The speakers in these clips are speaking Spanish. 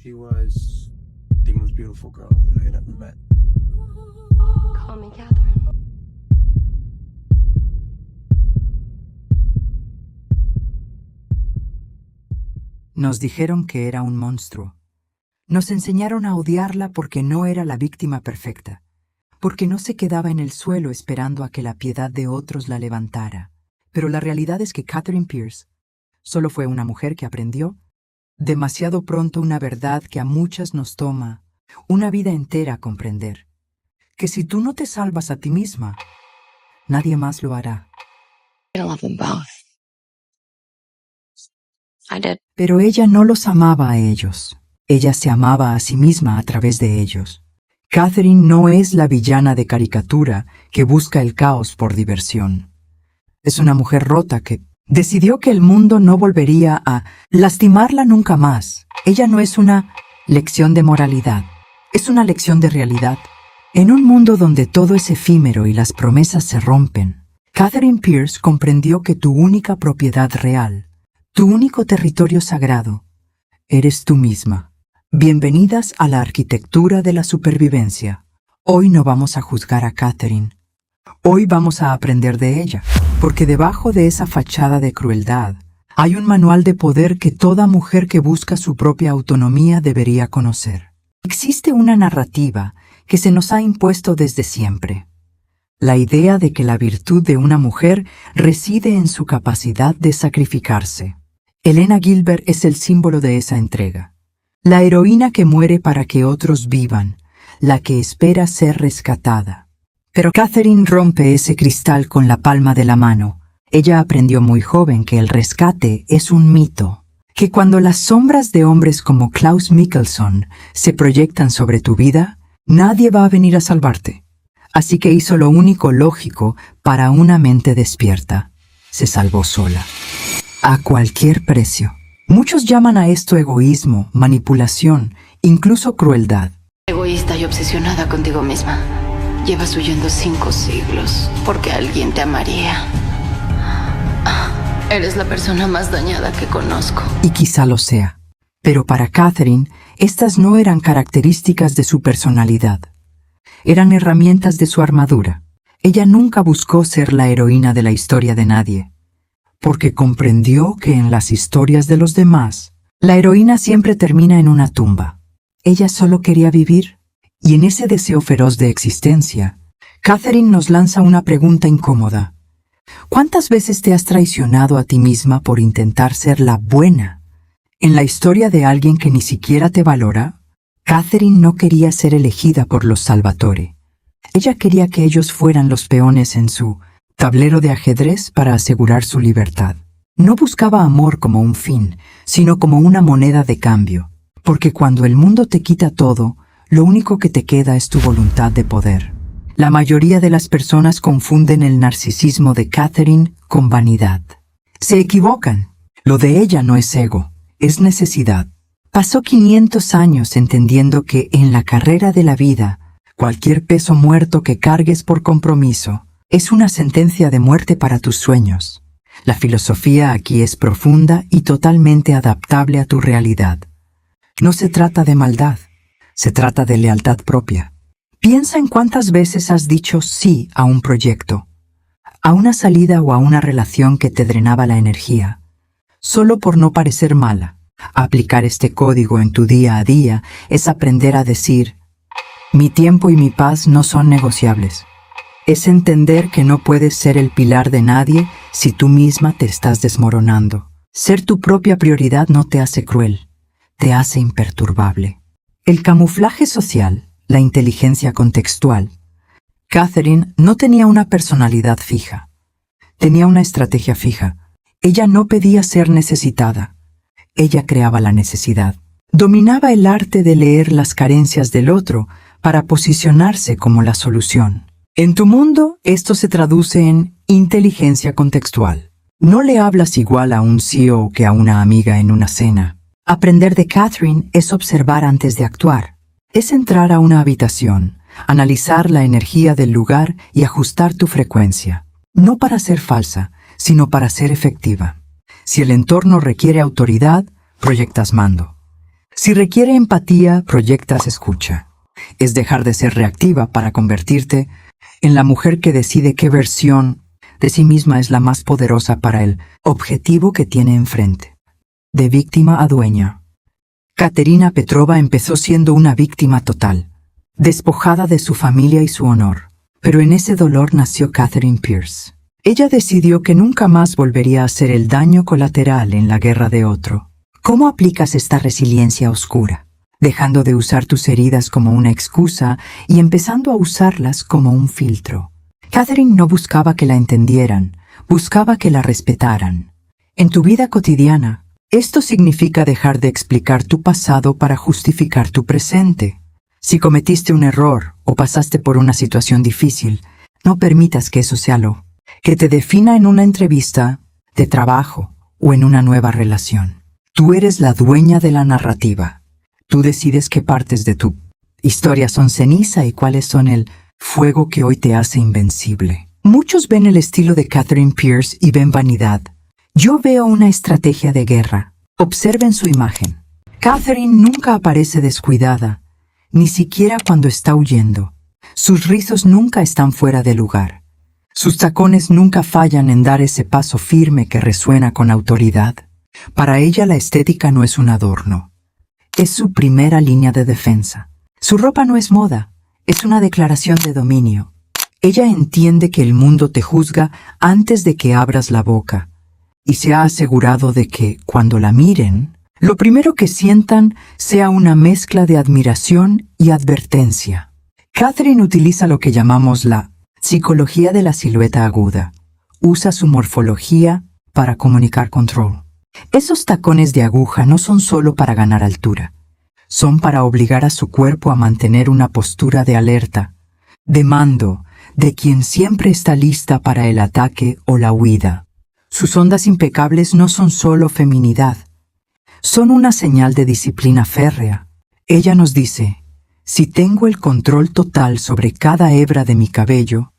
She was the most beautiful girl that I had ever met. Call me Catherine. Nos dijeron que era un monstruo. Nos enseñaron a odiarla porque no era la víctima perfecta, porque no se quedaba en el suelo esperando a que la piedad de otros la levantara. Pero la realidad es que Catherine Pierce solo fue una mujer que aprendió demasiado pronto una verdad que a muchas nos toma una vida entera a comprender, que si tú no te salvas a ti misma, nadie más lo hará. I love them both. I did. Pero ella no los amaba a ellos. Ella se amaba a sí misma a través de ellos. Catherine no es la villana de caricatura que busca el caos por diversión. Es una mujer rota que decidió que el mundo no volvería a lastimarla nunca más. Ella no es una lección de moralidad, es una lección de realidad. En un mundo donde todo es efímero y las promesas se rompen, Catherine Pierce comprendió que tu única propiedad real, tu único territorio sagrado, eres tú misma. Bienvenidas a la arquitectura de la supervivencia. Hoy no vamos a juzgar a Catherine. Hoy vamos a aprender de ella, porque debajo de esa fachada de crueldad hay un manual de poder que toda mujer que busca su propia autonomía debería conocer. Existe una narrativa que se nos ha impuesto desde siempre. La idea de que la virtud de una mujer reside en su capacidad de sacrificarse. Elena Gilbert es el símbolo de esa entrega. La heroína que muere para que otros vivan, la que espera ser rescatada. Pero Catherine rompe ese cristal con la palma de la mano. Ella aprendió muy joven que el rescate es un mito, que cuando las sombras de hombres como Klaus Michelson se proyectan sobre tu vida, nadie va a venir a salvarte. Así que hizo lo único lógico para una mente despierta. Se salvó sola. A cualquier precio. Muchos llaman a esto egoísmo, manipulación, incluso crueldad. Egoísta y obsesionada contigo misma. Llevas huyendo 5 siglos porque alguien te amaría. Eres la persona más dañada que conozco. Y quizá lo sea. Pero para Catherine, estas no eran características de su personalidad. Eran herramientas de su armadura. Ella nunca buscó ser la heroína de la historia de nadie, porque comprendió que en las historias de los demás, la heroína siempre termina en una tumba. Ella solo quería vivir, y en ese deseo feroz de existencia, Catherine nos lanza una pregunta incómoda. ¿Cuántas veces te has traicionado a ti misma por intentar ser la buena en la historia de alguien que ni siquiera te valora? Catherine no quería ser elegida por los Salvatore. Ella quería que ellos fueran los peones en su tablero de ajedrez para asegurar su libertad. No buscaba amor como un fin, sino como una moneda de cambio, porque cuando el mundo te quita todo, lo único que te queda es tu voluntad de poder. La mayoría de las personas confunden el narcisismo de Catherine con vanidad. Se equivocan. Lo de ella no es ego, es necesidad. Pasó 500 años entendiendo que en la carrera de la vida, cualquier peso muerto que cargues por compromiso es una sentencia de muerte para tus sueños. La filosofía aquí es profunda y totalmente adaptable a tu realidad. No se trata de maldad, se trata de lealtad propia. Piensa en cuántas veces has dicho sí a un proyecto, a una salida o a una relación que te drenaba la energía, solo por no parecer mala. Aplicar este código en tu día a día es aprender a decir: mi tiempo y mi paz no son negociables. Es entender que no puedes ser el pilar de nadie si tú misma te estás desmoronando. Ser tu propia prioridad no te hace cruel, te hace imperturbable. El camuflaje social, la inteligencia contextual. Catherine no tenía una personalidad fija. Tenía una estrategia fija. Ella no pedía ser necesitada. Ella creaba la necesidad. Dominaba el arte de leer las carencias del otro para posicionarse como la solución. En tu mundo, esto se traduce en inteligencia contextual. No le hablas igual a un CEO que a una amiga en una cena. Aprender de Catherine es observar antes de actuar. Es entrar a una habitación, analizar la energía del lugar y ajustar tu frecuencia. No para ser falsa, sino para ser efectiva. Si el entorno requiere autoridad, proyectas mando. Si requiere empatía, proyectas escucha. Es dejar de ser reactiva para convertirte en la mujer que decide qué versión de sí misma es la más poderosa para el objetivo que tiene enfrente. De víctima a dueña. Katerina Petrova empezó siendo una víctima total, despojada de su familia y su honor. Pero en ese dolor nació Catherine Pierce. Ella decidió que nunca más volvería a hacer el daño colateral en la guerra de otro. ¿Cómo aplicas esta resiliencia oscura? Dejando de usar tus heridas como una excusa y empezando a usarlas como un filtro. Catherine no buscaba que la entendieran, buscaba que la respetaran. En tu vida cotidiana, esto significa dejar de explicar tu pasado para justificar tu presente. Si cometiste un error o pasaste por una situación difícil, no permitas que eso sea lo que te defina en una entrevista de trabajo o en una nueva relación. Tú eres la dueña de la narrativa. Tú decides qué partes de tu historia son ceniza y cuáles son el fuego que hoy te hace invencible. Muchos ven el estilo de Catherine Pierce y ven vanidad. Yo veo una estrategia de guerra. Observen su imagen. Catherine nunca aparece descuidada, ni siquiera cuando está huyendo. Sus rizos nunca están fuera de lugar. Sus tacones nunca fallan en dar ese paso firme que resuena con autoridad. Para ella la estética no es un adorno. Es su primera línea de defensa. Su ropa no es moda, es una declaración de dominio. Ella entiende que el mundo te juzga antes de que abras la boca, y se ha asegurado de que, cuando la miren, lo primero que sientan sea una mezcla de admiración y advertencia. Catherine utiliza lo que llamamos la psicología de la silueta aguda. Usa su morfología para comunicar control. Esos tacones de aguja no son solo para ganar altura. Son para obligar a su cuerpo a mantener una postura de alerta, de mando, de quien siempre está lista para el ataque o la huida. Sus ondas impecables no son solo feminidad. Son una señal de disciplina férrea. Ella nos dice, si tengo el control total sobre cada hebra de mi cabello,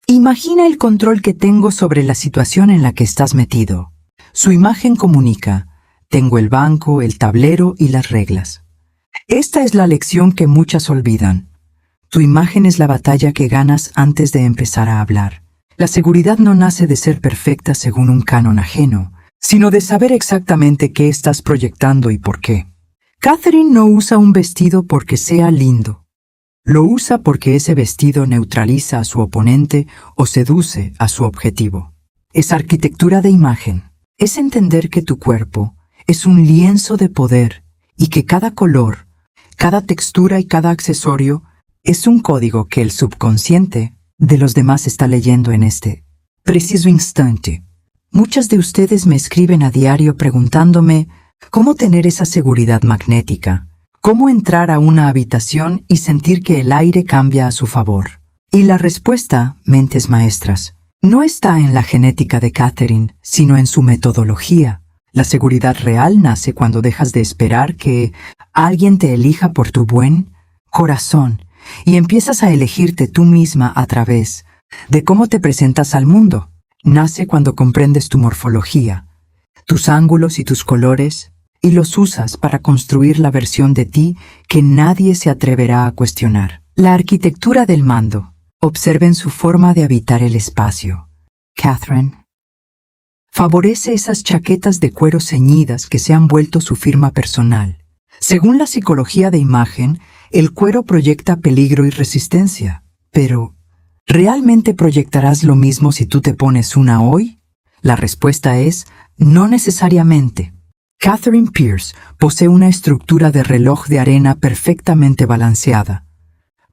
imagina el control que tengo sobre la situación en la que estás metido. Su imagen comunica, tengo el banco, el tablero y las reglas. Esta es la lección que muchas olvidan. Tu imagen es la batalla que ganas antes de empezar a hablar. La seguridad no nace de ser perfecta según un canon ajeno, sino de saber exactamente qué estás proyectando y por qué. Catherine no usa un vestido porque sea lindo. Lo usa porque ese vestido neutraliza a su oponente o seduce a su objetivo. Es arquitectura de imagen. Es entender que tu cuerpo es un lienzo de poder y que cada color, cada textura y cada accesorio es un código que el subconsciente de los demás está leyendo en este preciso instante. Muchas de ustedes me escriben a diario preguntándome cómo tener esa seguridad magnética, cómo entrar a una habitación y sentir que el aire cambia a su favor. Y la respuesta, mentes maestras, no está en la genética de Catherine, sino en su metodología. La seguridad real nace cuando dejas de esperar que alguien te elija por tu buen corazón y empiezas a elegirte tú misma a través de cómo te presentas al mundo. Nace cuando comprendes tu morfología, tus ángulos y tus colores, y los usas para construir la versión de ti que nadie se atreverá a cuestionar. La arquitectura del mando. Observen su forma de habitar el espacio. Catherine favorece esas chaquetas de cuero ceñidas que se han vuelto su firma personal. Según la psicología de imagen, el cuero proyecta peligro y resistencia. Pero, ¿realmente proyectarás lo mismo si tú te pones una hoy? La respuesta es, no necesariamente. Catherine Pierce posee una estructura de reloj de arena perfectamente balanceada.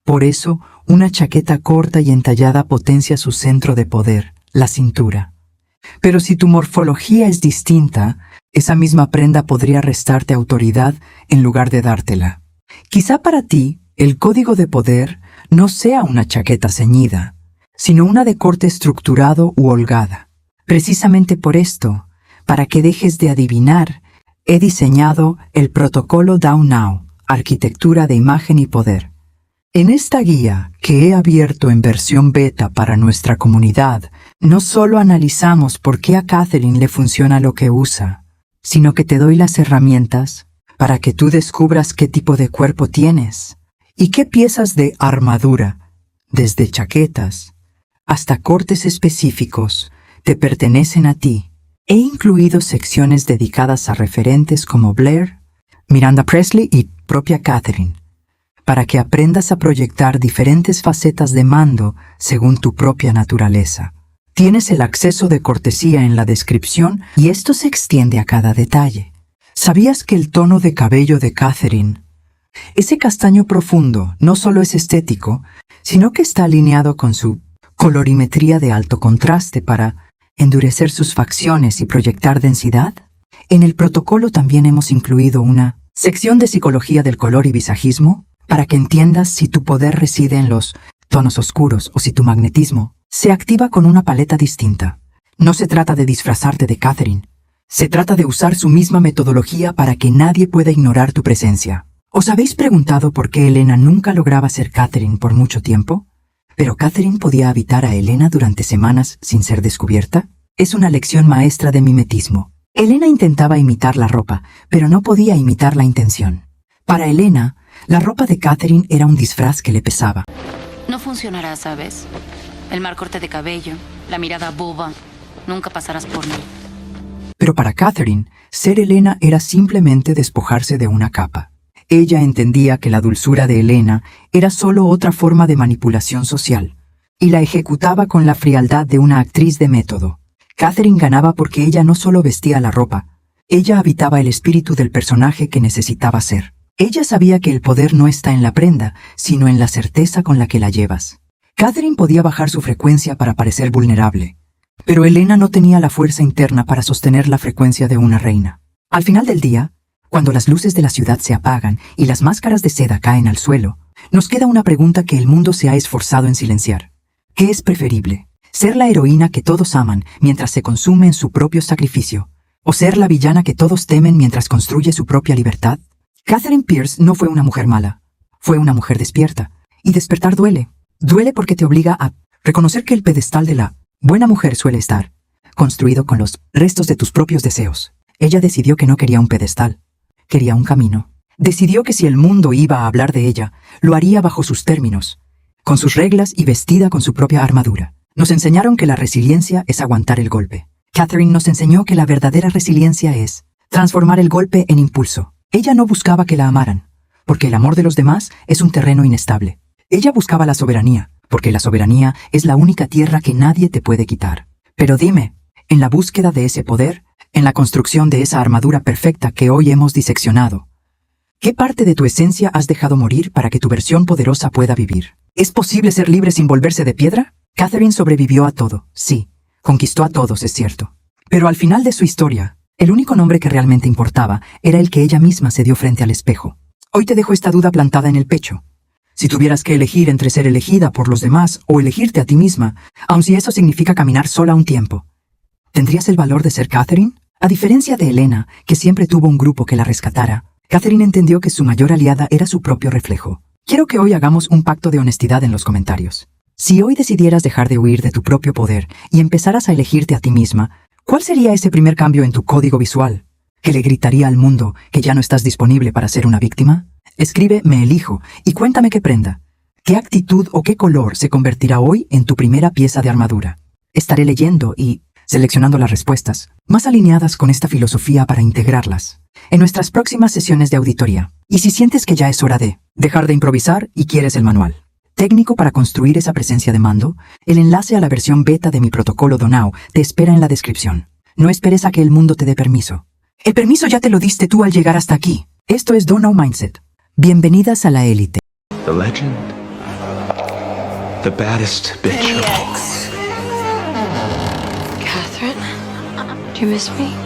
Por eso, una chaqueta corta y entallada potencia su centro de poder, la cintura. Pero si tu morfología es distinta, esa misma prenda podría restarte autoridad en lugar de dártela. Quizá para ti, el código de poder no sea una chaqueta ceñida, sino una de corte estructurado u holgada. Precisamente por esto, para que dejes de adivinar, he diseñado el protocolo Down Now, arquitectura de imagen y poder. En esta guía, que he abierto en versión beta para nuestra comunidad, no solo analizamos por qué a Catherine le funciona lo que usa, sino que te doy las herramientas para que tú descubras qué tipo de cuerpo tienes y qué piezas de armadura, desde chaquetas hasta cortes específicos, te pertenecen a ti. He incluido secciones dedicadas a referentes como Blair, Miranda Presley y propia Catherine, para que aprendas a proyectar diferentes facetas de mando según tu propia naturaleza. Tienes el acceso de cortesía en la descripción y esto se extiende a cada detalle. ¿Sabías que el tono de cabello de Catherine, ese castaño profundo, no solo es estético, sino que está alineado con su colorimetría de alto contraste para endurecer sus facciones y proyectar densidad? En el protocolo también hemos incluido una sección de psicología del color y visajismo para que entiendas si tu poder reside en los tonos oscuros o si tu magnetismo se activa con una paleta distinta. No se trata de disfrazarte de Catherine. Se trata de usar su misma metodología para que nadie pueda ignorar tu presencia. ¿Os habéis preguntado por qué Elena nunca lograba ser Catherine por mucho tiempo? ¿Pero Catherine podía habitar a Elena durante semanas sin ser descubierta? Es una lección maestra de mimetismo. Elena intentaba imitar la ropa, pero no podía imitar la intención. Para Elena, la ropa de Catherine era un disfraz que le pesaba. No funcionará, ¿sabes? El mal corte de cabello, la mirada boba, nunca pasarás por mí. Pero para Catherine, ser Elena era simplemente despojarse de una capa. Ella entendía que la dulzura de Elena era solo otra forma de manipulación social, y la ejecutaba con la frialdad de una actriz de método. Catherine ganaba porque ella no solo vestía la ropa, ella habitaba el espíritu del personaje que necesitaba ser. Ella sabía que el poder no está en la prenda, sino en la certeza con la que la llevas. Catherine podía bajar su frecuencia para parecer vulnerable, pero Elena no tenía la fuerza interna para sostener la frecuencia de una reina. Al final del día, cuando las luces de la ciudad se apagan y las máscaras de seda caen al suelo, nos queda una pregunta que el mundo se ha esforzado en silenciar. ¿Qué es preferible? ¿Ser la heroína que todos aman mientras se consume en su propio sacrificio? ¿O ser la villana que todos temen mientras construye su propia libertad? Catherine Pierce no fue una mujer mala. Fue una mujer despierta. Y despertar duele. Duele porque te obliga a reconocer que el pedestal de la buena mujer suele estar construido con los restos de tus propios deseos. Ella decidió que no quería un pedestal. Quería un camino. Decidió que si el mundo iba a hablar de ella, lo haría bajo sus términos, con sus reglas y vestida con su propia armadura. Nos enseñaron que la resiliencia es aguantar el golpe. Catherine nos enseñó que la verdadera resiliencia es transformar el golpe en impulso. Ella no buscaba que la amaran, porque el amor de los demás es un terreno inestable. Ella buscaba la soberanía, porque la soberanía es la única tierra que nadie te puede quitar. Pero dime, en la búsqueda de ese poder, en la construcción de esa armadura perfecta que hoy hemos diseccionado, ¿qué parte de tu esencia has dejado morir para que tu versión poderosa pueda vivir? ¿Es posible ser libre sin volverse de piedra? Catherine sobrevivió a todo, sí. Conquistó a todos, es cierto. Pero al final de su historia, el único nombre que realmente importaba era el que ella misma se dio frente al espejo. Hoy te dejo esta duda plantada en el pecho. Si tuvieras que elegir entre ser elegida por los demás o elegirte a ti misma, aun si eso significa caminar sola un tiempo, ¿tendrías el valor de ser Catherine? A diferencia de Elena, que siempre tuvo un grupo que la rescatara, Catherine entendió que su mayor aliada era su propio reflejo. Quiero que hoy hagamos un pacto de honestidad en los comentarios. Si hoy decidieras dejar de huir de tu propio poder y empezaras a elegirte a ti misma, ¿cuál sería ese primer cambio en tu código visual? ¿Que le gritaría al mundo que ya no estás disponible para ser una víctima? Escribe "me elijo" y cuéntame qué prenda, qué actitud o qué color se convertirá hoy en tu primera pieza de armadura. Estaré leyendo y seleccionando las respuestas más alineadas con esta filosofía para integrarlas en nuestras próximas sesiones de auditoría. Y si sientes que ya es hora de dejar de improvisar y quieres el manual técnico para construir esa presencia de mando, el enlace a la versión beta de mi protocolo Donau te espera en la descripción. No esperes a que el mundo te dé permiso. El permiso ya te lo diste tú al llegar hasta aquí. Esto es Donau Mindset. Bienvenidas a la élite. The legend. The baddest bitch of all. Catherine, do you miss me?